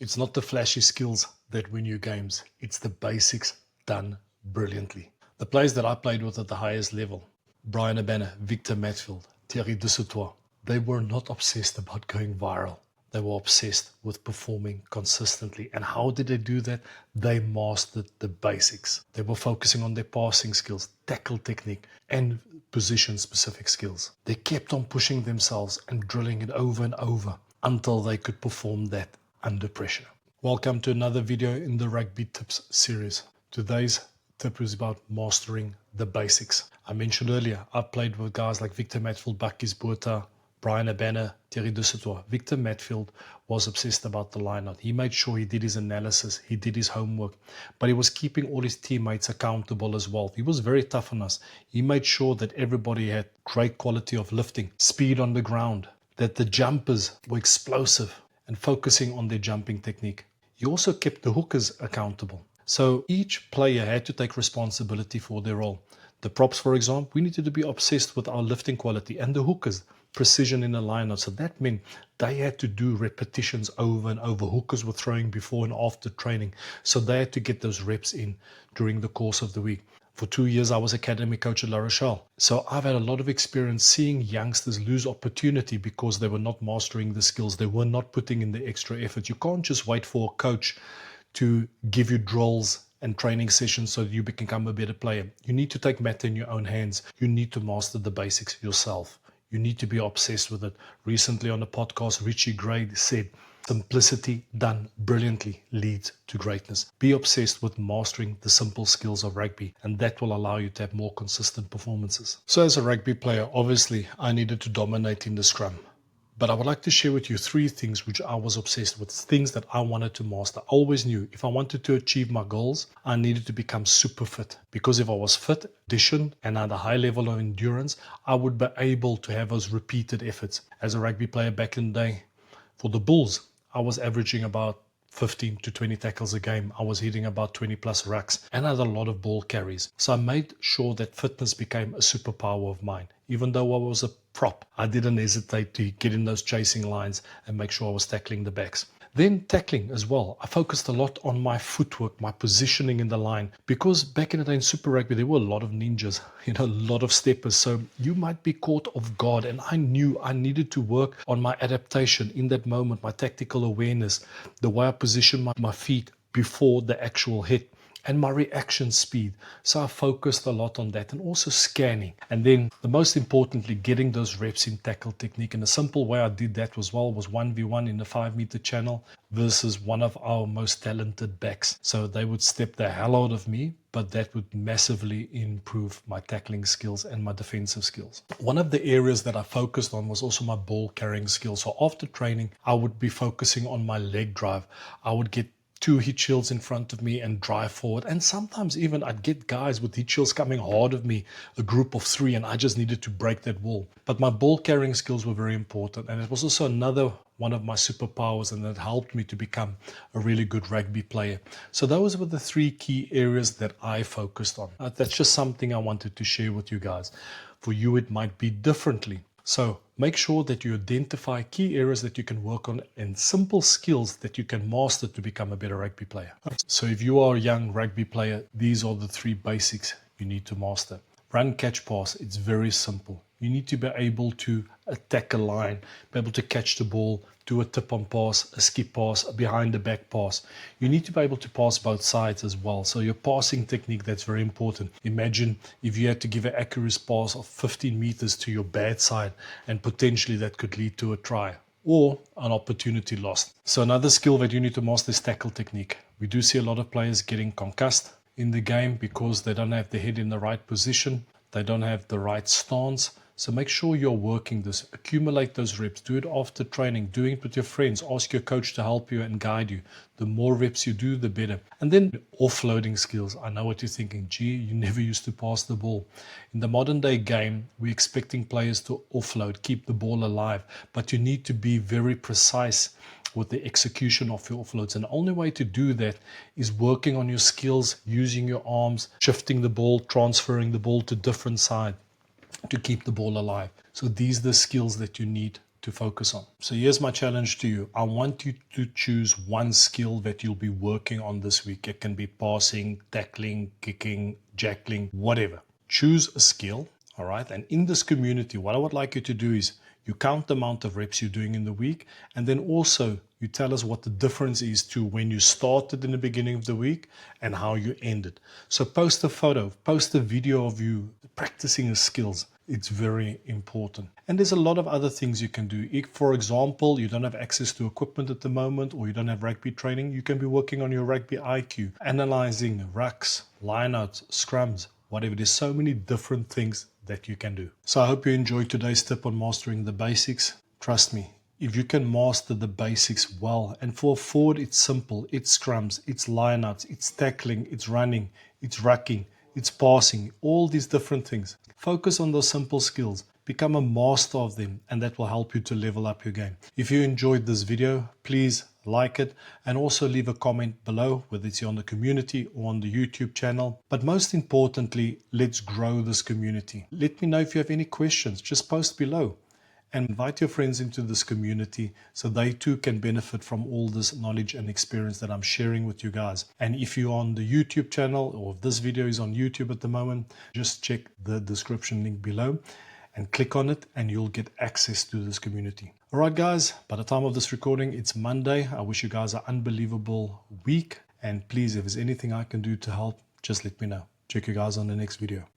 It's not the flashy skills that win you games. It's the basics done brilliantly. The players that I played with at the highest level, Bryan Habana, Victor Matfield, Thierry Dusautoir, they were not obsessed about going viral. They were obsessed with performing consistently. And how did they do that? They mastered the basics. They were focusing on their passing skills, tackle technique, and position-specific skills. They kept on pushing themselves and drilling it over and over until they could perform that under pressure. Welcome to another video in the Rugby Tips series. Today's tip is about mastering the basics. I mentioned earlier, I played with guys like Victor Matfield, Bryan Habana, Thierry Dusautoir. Victor Matfield was obsessed about the line-out. He made sure he did his analysis, he did his homework, but he was keeping all his teammates accountable as well. He was very tough on us. He made sure that everybody had great quality of lifting, speed on the ground, that the jumpers were explosive and focusing on their jumping technique. He also kept the hookers accountable. So each player had to take responsibility for their role. The props, for example, we needed to be obsessed with our lifting quality, and the hookers, precision in the line-out. So that meant they had to do repetitions over and over. Hookers were throwing before and after training. So they had to get those reps in during the course of the week. For 2 years, I was academy coach at La Rochelle. So I've had a lot of experience seeing youngsters lose opportunity because they were not mastering the skills. They were not putting in the extra effort. You can't just wait for a coach to give you drills and training sessions so that you become a better player. You need to take matter in your own hands. You need to master the basics yourself. You need to be obsessed with it. Recently on a podcast, Richie Gray said, simplicity done brilliantly leads to greatness. Be obsessed with mastering the simple skills of rugby, and that will allow you to have more consistent performances. So as a rugby player, obviously I needed to dominate in the scrum. But I would like to share with you 3 things which I was obsessed with, things that I wanted to master. I always knew if I wanted to achieve my goals, I needed to become super fit. Because if I was fit, conditioned, and had a high level of endurance, I would be able to have those repeated efforts. As a rugby player back in the day, for the Bulls, I was averaging about 15 to 20 tackles a game. I was hitting about 20 plus rucks and had a lot of ball carries. So I made sure that fitness became a superpower of mine. Even though I was a prop, I didn't hesitate to get in those chasing lines and make sure I was tackling the backs. Then tackling as well. I focused a lot on my footwork, my positioning in the line, because back in the day in Super Rugby, there were a lot of ninjas, a lot of steppers. So you might be caught off guard. And I knew I needed to work on my adaptation in that moment, my tactical awareness, the way I position my feet before the actual hit, and my reaction speed. So I focused a lot on that, and also scanning. And then the most importantly, getting those reps in tackle technique. And a simple way I did that as well was 1v1 in the 5-meter channel versus one of our most talented backs. So they would step the hell out of me, but that would massively improve my tackling skills and my defensive skills. One of the areas that I focused on was also my ball carrying skills. So after training, I would be focusing on my leg drive. I would get 2 heat shields in front of me and drive forward. And sometimes even I'd get guys with heat shields coming hard of me, a group of 3, and I just needed to break that wall. But my ball carrying skills were very important. And it was also another one of my superpowers, and that helped me to become a really good rugby player. So those were the 3 key areas that I focused on. That's just something I wanted to share with you guys. For you, it might be differently. So make sure that you identify key areas that you can work on and simple skills that you can master to become a better rugby player. So if you are a young rugby player, these are the 3 basics you need to master. Run, catch, pass. It's very simple. You need to be able to attack a line, be able to catch the ball, do a tip-on pass, a skip pass, a behind-the-back pass. You need to be able to pass both sides as well. So your passing technique, that's very important. Imagine if you had to give an accurate pass of 15 meters to your bad side, and potentially that could lead to a try or an opportunity lost. So another skill that you need to master is tackle technique. We do see a lot of players getting concussed in the game because they don't have the head in the right position. They don't have the right stance. So make sure you're working this, accumulate those reps, do it after training, doing it with your friends, ask your coach to help you and guide you. The more reps you do, the better. And then offloading skills. I know what you're thinking, gee, you never used to pass the ball. In the modern day game, we're expecting players to offload, keep the ball alive, but you need to be very precise with the execution of your offloads. And the only way to do that is working on your skills, using your arms, shifting the ball, transferring the ball to different side to keep the ball alive. So these are the skills that you need to focus on. So here's my challenge to you. I want you to choose one skill that you'll be working on this week. It can be passing, tackling, kicking, jackling, whatever. Choose a skill, all right? And in this community, what I would like you to do is you count the amount of reps you're doing in the week, and then also you tell us what the difference is to when you started in the beginning of the week and how you ended. So post a photo, post a video of you practicing your skills. It's very important. And there's a lot of other things you can do. If, for example, you don't have access to equipment at the moment, or you don't have rugby training, you can be working on your rugby IQ, analyzing rucks, lineouts, scrums, whatever. There's so many different things that you can do. So I hope you enjoyed today's tip on mastering the basics. Trust me, if you can master the basics well, and for a forward, it's simple. It's scrums, it's lineouts, it's tackling, it's running, it's rucking, it's passing, all these different things. Focus on those simple skills. Become a master of them, and that will help you to level up your game. If you enjoyed this video, please like it and also leave a comment below, whether it's on the community or on the YouTube channel. But most importantly, let's grow this community. Let me know if you have any questions. Just post below and invite your friends into this community so they too can benefit from all this knowledge and experience that I'm sharing with you guys. And if you're on the YouTube channel, or if this video is on YouTube at the moment, just check the description link below and click on it, and you'll get access to this community. All right, guys, by the time of this recording, it's Monday. I wish you guys an unbelievable week. And please, if there's anything I can do to help, just let me know. Check you guys on the next video.